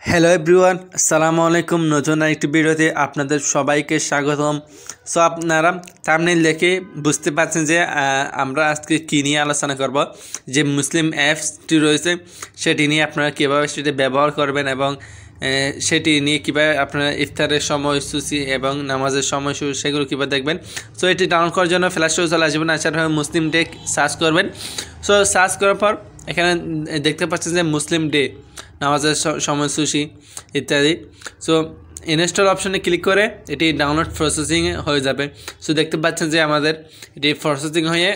Hello everyone, আসসালামু আলাইকুম। নতুন একটি ভিডিওতে আপনাদের সবাইকে স্বাগতম। সো আপনারা থাম্বনেইল দেখে বুঝতে পারছেন যে আমরা আজকে কী নিয়ে আলোচনা করব। যে মুসলিম অ্যাপসটি রয়েছে সেটি নিয়ে আপনারা কীভাবে সেটি ব্যবহার করবেন এবং সেটি নিয়ে কীভাবে আপনারা ইফতারের সময়সূচি এবং নামাজের সময়সূচি সেগুলো কীভাবে দেখবেন। সো এটি ডাউনলোড করার জন্য ফ্ল্যাশ স্টোরে চলে আসবেন, আসার পর মুসলিম ডে সার্চ করবেন। সো সার্চ করার পর এখানে দেখতে পাচ্ছেন যে মুসলিম ডে, নামাজের সময়সূচি ইত্যাদি। সো ইনস্টল অপশনে ক্লিক করে এটি ডাউনলোড প্রসেসিং হয়ে যাবে। সো দেখতে পাচ্ছেন যে আমাদের এটি প্রসেসিং হয়ে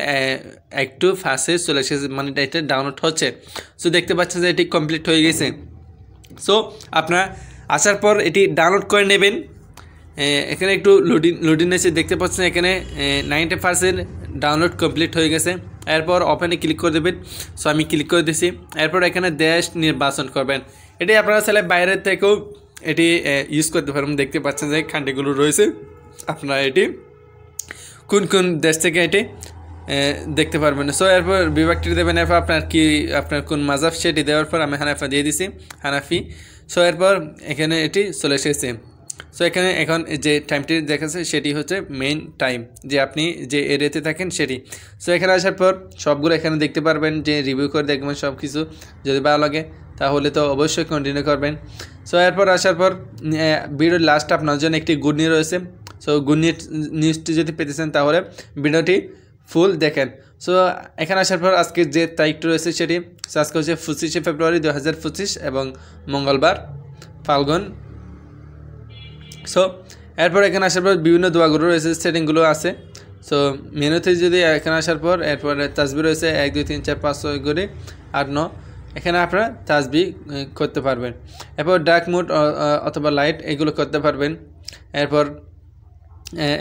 একটু ফাস্টে চলে এসেছে, মানে এটা ডাউনলোড হচ্ছে। সো দেখতে পাচ্ছেন যে এটি কমপ্লিট হয়ে গেছে। সো আপনারা আসার পর এটি ডাউনলোড করে নেবেন। এখানে একটু লোডিং এসে দেখতে পাচ্ছেন এখানে 90% ডাউনলোড কমপ্লিট হয়ে গেছে। এরপর ওপেনে ক্লিক করে দেবেন। সো আমি ক্লিক করে দিয়েছি। এরপর এখানে দেশ নির্বাচন করবেন। এটি আপনারা চাইলে বাইরের থেকেও এটি ইউজ করতে পারবেন। দেখতে পাচ্ছেন যে খান্ডিগুলো রয়েছে, আপনারা এটি কোন কোন দেশ থেকে এটি দেখতে পারবেন। সো এরপর বিভাগটি দেবেন। এরপর আপনার কোন মাযহাব সেটি দেওয়ার পর আমি হানাফি দিয়ে দিছি, হানাফি। সো এরপর এখানে এটি চলে এসেছে। সো এখানে এখন যে টাইমটি দেখাচ্ছে সেটি হচ্ছে মেইন টাইম, যে আপনি যে এরিয়াতে থাকেন সেটি। সো এখানে আসার পর সবগুলো এখানে দেখতে পারবেন, যে রিভিউ করে দেখবেন সব কিছু। যদি ভালো লাগে তাহলে তো অবশ্যই কন্টিনিউ করবেন। সো এরপর আসার পর ভিডিওর লাস্ট আপনার জন্য একটি গুড নিউজ রয়েছে। সো গুড নিউজটি যদি পেতে চান তাহলে ভিডিওটি ফুল দেখেন। সো এখানে আসার পর আজকে যে তারিখটি রয়েছে সেটি আজকে হচ্ছে 25শে ফেব্রুয়ারি 2025 এবং মঙ্গলবার, ফাল্গুন। সো এরপর এখানে আসার পর বিভিন্ন দোয়াগুলো রয়েছে, সেটিংগুলো আছে। সো মেনুতে যদি এখানে আসার পর এরপরে তাসবি রয়েছে 1 2 3 4 5 6 করে 8 9। এখানে আপনারা তাসবি করতে পারবেন। এরপর ডার্ক মোড অথবা লাইট এগুলো করতে পারবেন। এরপর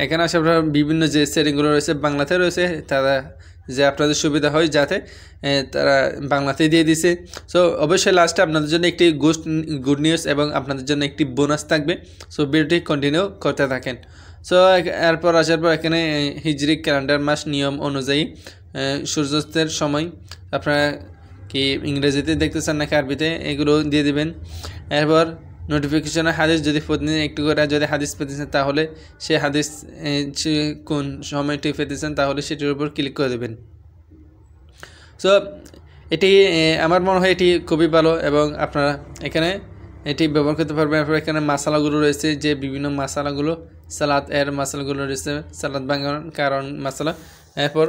এখানে আসার পর বিভিন্ন যে সেটিংগুলো রয়েছে বাংলাতে রয়েছে, তারা যে আপনাদের সুবিধা হয় যাতে তারা বাংলাতেই দিয়ে দিছে। সো অবশ্যই লাস্টে আপনাদের জন্য একটি গুড নিউজ এবং আপনাদের জন্য একটি বোনাস থাকবে। সো ভিডিওটি কন্টিনিউ করতে থাকেন। সো এরপর আসার পর এখানে হিজরি ক্যালেন্ডার মাস নিয়ম অনুযায়ী সূর্যাস্তের সময় আপনারা কি ইংরেজিতে দেখতেছেন নাকি আরবিতে, এগুলো দিয়ে দিবেন। এরপর নোটিফিকেশনে হাদিস, যদি প্রতিদিন একটু করে যদি হাদিস পেতেছেন তাহলে সে হাদিস কোন সময়টি পেতেছেন তাহলে সেটির উপর ক্লিক করে দেবেন। সো এটি আমার মনে হয় এটি খুবই ভালো এবং আপনারা এখানে এটি ব্যবহার করতে পারবেন। এরপর এখানে মশালাগুলো রয়েছে, যে বিভিন্ন মশালাগুলো সালাদ এর মশালাগুলো রয়েছে, সালাদ বানানোর কারণ মশালা। এরপর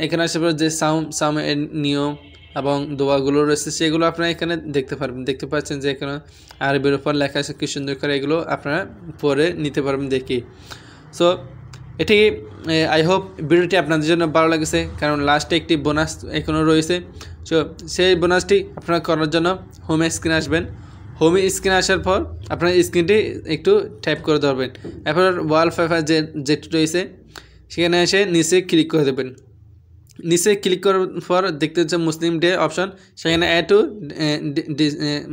এখানে আসার পর যে সাম এর নিয়ম এবং দোয়াগুলো রয়েছে সেগুলো আপনারা এখানে দেখতে পারবেন। দেখতে পাচ্ছেন যে এখানে আরবির উপর লেখা আছে, কি সুন্দর করে এগুলো আপনারা পরে নিতে পারবেন দেখি। সো এটি আই হোপ ভিডিওটি আপনাদের জন্য ভালো লেগেছে, কারণ লাস্টে একটি বোনাস এখনও রয়েছে। সো সেই বোনাসটি আপনারা করার জন্য হোম স্ক্রিনে আসবেন। হোম স্ক্রিনে আসার পর আপনার স্ক্রিনটি একটু টাইপ করে ধরবেন। এরপর ওয়ালপেপার যেটি রয়েছে সেখানে এসে নিচে ক্লিক করে দেবেন। নিচে ক্লিক করার পর দেখতে হচ্ছে মুসলিম ডে অপশন, সেখানে অ্যাড টু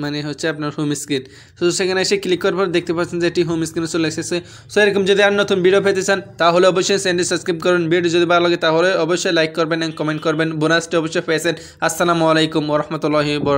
মানে হচ্ছে আপনার হোম স্ক্রিন। সো সেখানে এসে ক্লিক করার পর দেখতে পাচ্ছেন যে এটি হোম স্ক্রিনে চলে এসেছে। সো এরকম যদি আর নতুন ভিডিও পেতে চান তাহলে অবশ্যই চ্যানেলটি সাবস্ক্রাইব করুন। ভিডিও যদি ভালো লাগে তাহলে অবশ্যই লাইক করবেন এবং কমেন্ট করবেন। বোনাসটি অবশ্যই পেয়েছেন। আসসালামু আলাইকুম ওয়া রাহমাতুল্লাহি ওয়া বারাকাতুহু।